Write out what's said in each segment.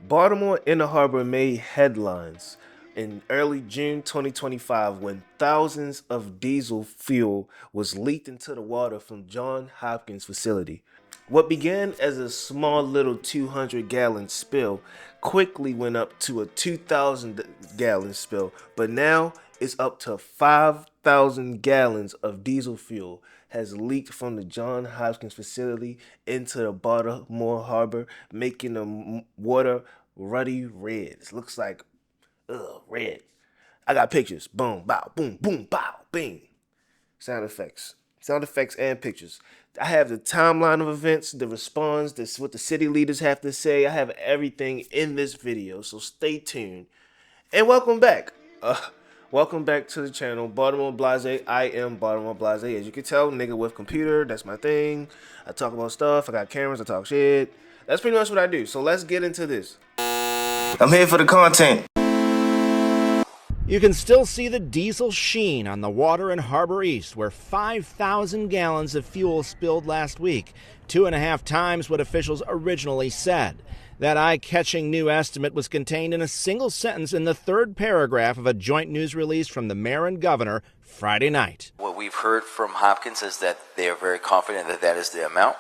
Baltimore Inner Harbor made headlines in early June 2025 when thousands of diesel fuel was leaked into the water from Johns Hopkins facility. What began as a small little 200-gallon spill quickly went up to a 2,000-gallon spill, but now it's up to 5,000 gallons of diesel fuel has leaked from the Johns Hopkins facility into the Baltimore Harbor, making the water ruddy red. It looks like red. I got pictures. Boom, bow, boom, boom, bow, bing. Sound effects and pictures. I have the timeline of events, the response, this what the city leaders have to say. I have everything in this video, so stay tuned. And welcome back. Welcome back to the channel, Baltimore Blasé. I am Baltimore Blasé. As you can tell, nigga with computer, that's my thing. I talk about stuff, I got cameras, I talk shit. That's pretty much what I do. So let's get into this. I'm here for the content. You can still see the diesel sheen on the water in Harbor East, where 5,000 gallons of fuel spilled last week, 2.5 times what officials originally said. That eye-catching new estimate was contained in a single sentence in the third paragraph of a joint news release from the mayor and governor Friday night. What we've heard from Hopkins is that they are very confident that that is the amount.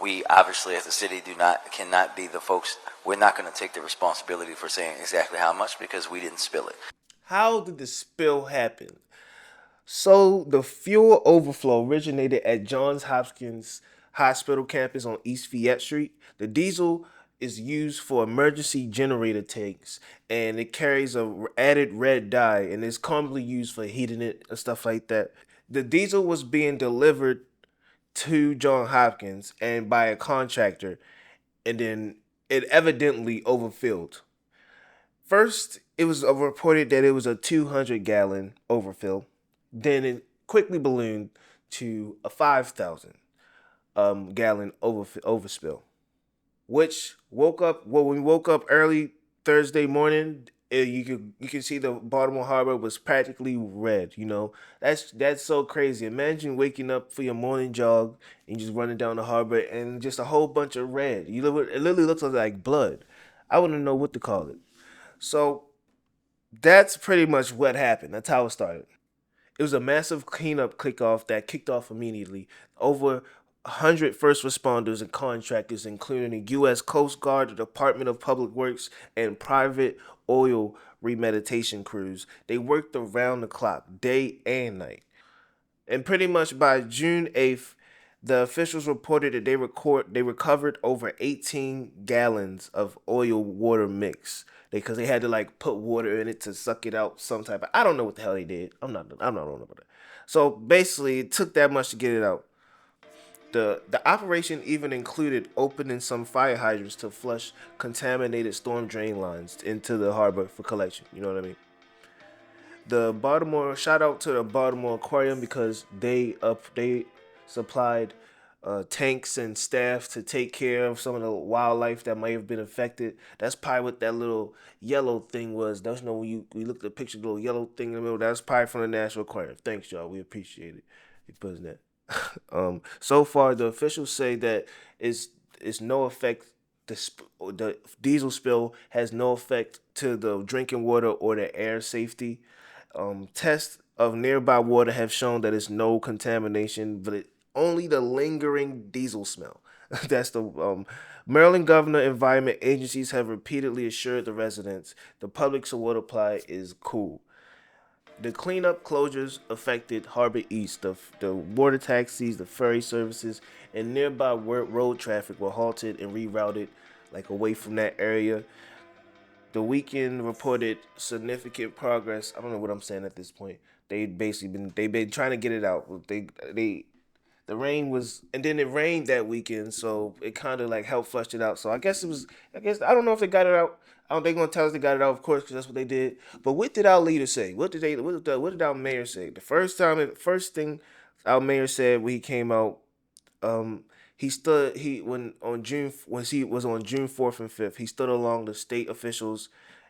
We obviously, as a city, cannot be the folks. We're not going to take the responsibility for saying exactly how much because we didn't spill it. How did the spill happen? So the fuel overflow originated at Johns Hopkins Hospital campus on East Fayette Street. The diesel is used for emergency generator tanks, and it carries a added red dye, and is commonly used for heating it and stuff like that. The diesel was being delivered to Johns Hopkins and by a contractor, and then it evidently overfilled. First, it was reported that it was a 200-gallon overfill. Then it quickly ballooned to a 5,000 gallon overspill, which woke up. Well, when we woke up early Thursday morning, you can see the Baltimore Harbor was practically red. You know, that's so crazy. Imagine waking up for your morning jog and just running down the harbor and just a whole bunch of red. It literally looks like blood. I wouldn't know what to call it. So that's pretty much what happened. That's how it started. It was a massive cleanup kickoff that kicked off immediately. Over 100 first responders and contractors, including the U.S. Coast Guard, the Department of Public Works, and private oil remediation crews. They worked around the clock, day and night. And pretty much by June 8th, the officials reported that they recovered over 18 gallons of oil water mix. Because they had to like put water in it to suck it out some type of, I don't know what the hell they did. I'm not on about that. So basically it took that much to get it out. The operation even included opening some fire hydrants to flush contaminated storm drain lines into the harbor for collection. You know what I mean? The Baltimore shout out to the Baltimore Aquarium because they supplied tanks and staff to take care of some of the wildlife that might have been affected. That's probably what that little yellow thing was. That's no when you look at the picture, the little yellow thing in the middle. That's probably from the National Aquarium. Thanks, y'all. We appreciate it. You putting that. So far, the officials say that it's no effect. The diesel spill has no effect to the drinking water or the air safety. Tests of nearby water have shown that it's no contamination, but only the lingering diesel smell. That's the Maryland Governor Environment agencies have repeatedly assured the residents the public water supply is cool. The cleanup closures affected Harbor East. The water taxis, the ferry services, and nearby road traffic were halted and rerouted like away from that area. The weekend reported significant progress. I don't know what I'm saying at this point. They've been trying to get it out. The rain was, and then it rained that weekend, so it kind of like helped flush it out. So I guess I don't know if they got it out. I don't. They gonna tell us they got it out, of course, because that's what they did. But what did our leader say? What did our mayor say? First thing our mayor said when he came out, he stood he when he was on June 4th and 5th, he stood along the state officials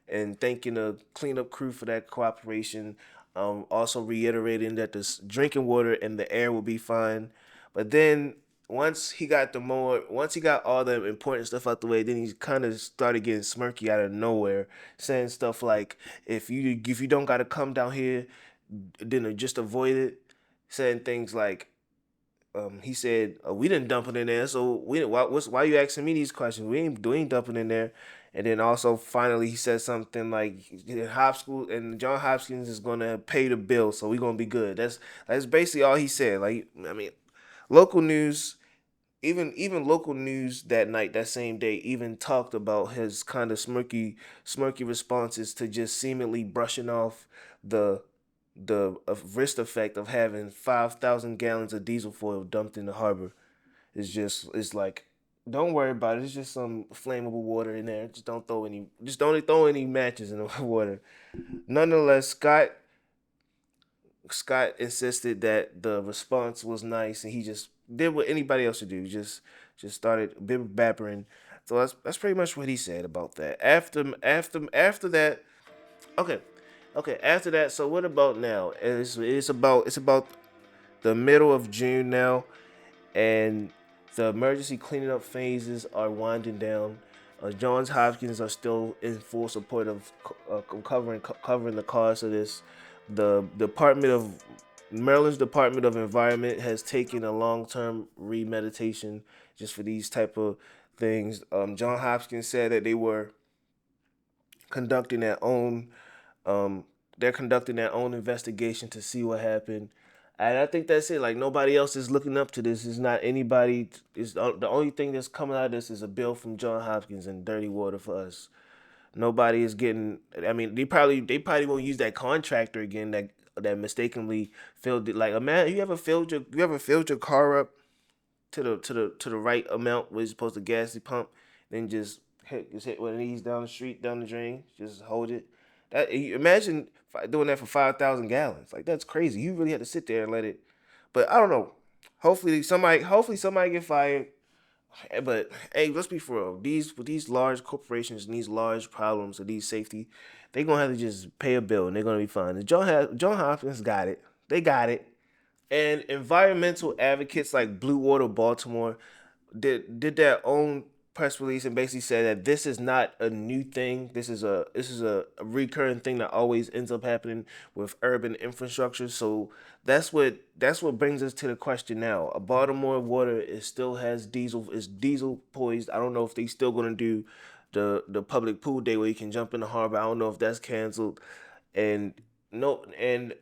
and thanking the cleanup crew for that cooperation. Also reiterating that the drinking water and the air will be fine. But then once he got all the important stuff out the way, then he kind of started getting smirky out of nowhere, saying stuff like, if you don't gotta come down here, then just avoid it. Saying things like, he said, we didn't dump it in there, so why you asking me these questions? We ain't dumping in there. And then also finally he said something like, John Hopkins is gonna pay the bill, so we gonna be good. That's basically all he said. Like, I mean, local news, even local news that night, that same day, even talked about his kind of smirky responses to just seemingly brushing off the wrist effect of having 5,000 gallons of diesel foil dumped in the harbor. It's like, don't worry about it. It's just some flammable water in there. Just don't throw any matches in the water. Nonetheless, Scott insisted that the response was nice, and he just did what anybody else would do. Just started bib bappering. So that's pretty much what he said about that. After that, okay, okay. After that, so what about now? It's about the middle of June now, and the emergency cleaning up phases are winding down. Johns Hopkins are still in full support of covering the cost of this. The Department of Maryland's Department of Environment has taken a long-term remeditation just for these type of things. John Hopkins said that conducting their own um, they're conducting their own investigation to see what happened. And I think that's it. Like, nobody else is looking up to this. It's not anybody. Is the only thing that's coming out of this is a bill from John Hopkins and dirty water for us. Nobody is getting. I mean, they probably won't use that contractor again that mistakenly filled it. Like, man, you ever filled your car up to the right amount where you're supposed to gas the pump, then just hit one of these down the street, down the drain, just hold it. Imagine doing that for 5,000 gallons. Like, that's crazy. You really had to sit there and let it. But I don't know. Hopefully somebody get fired. But hey, let's be for real. These large corporations and these large problems of these safety, they gonna have to just pay a bill and they're gonna be fine. And John Hopkins got it. They got it. And environmental advocates like Blue Water Baltimore did their own press release and basically said that this is not a new thing. This is a recurring thing that always ends up happening with urban infrastructure. So that's what brings us to the question now. A Baltimore water is still has diesel poised. I don't know if they still gonna do the public pool day where you can jump in the harbor. I don't know if that's canceled. And no, and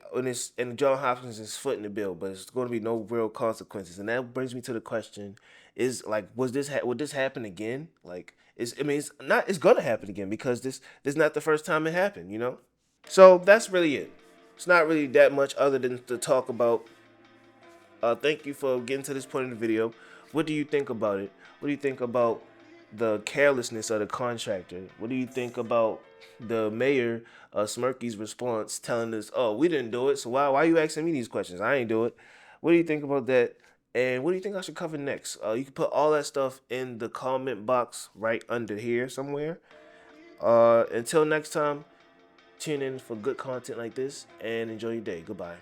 John Hopkins is footing the bill, but it's going to be no real consequences. And that brings me to the question: is like, would this happen again? Like, it's not. It's gonna happen again because this is not the first time it happened. So that's really it. It's not really that much other than to talk about. Thank you for getting to this point in the video. What do you think about it? What do you think about the carelessness of the contractor? What do you think about the mayor, Smirky's response, telling us, "Oh, we didn't do it, so why are you asking me these questions? I ain't do it." What do you think about that? And what do you think I should cover next? You can put all that stuff in the comment box right under here somewhere. Until next time, tune in for good content like this and enjoy your day. Goodbye.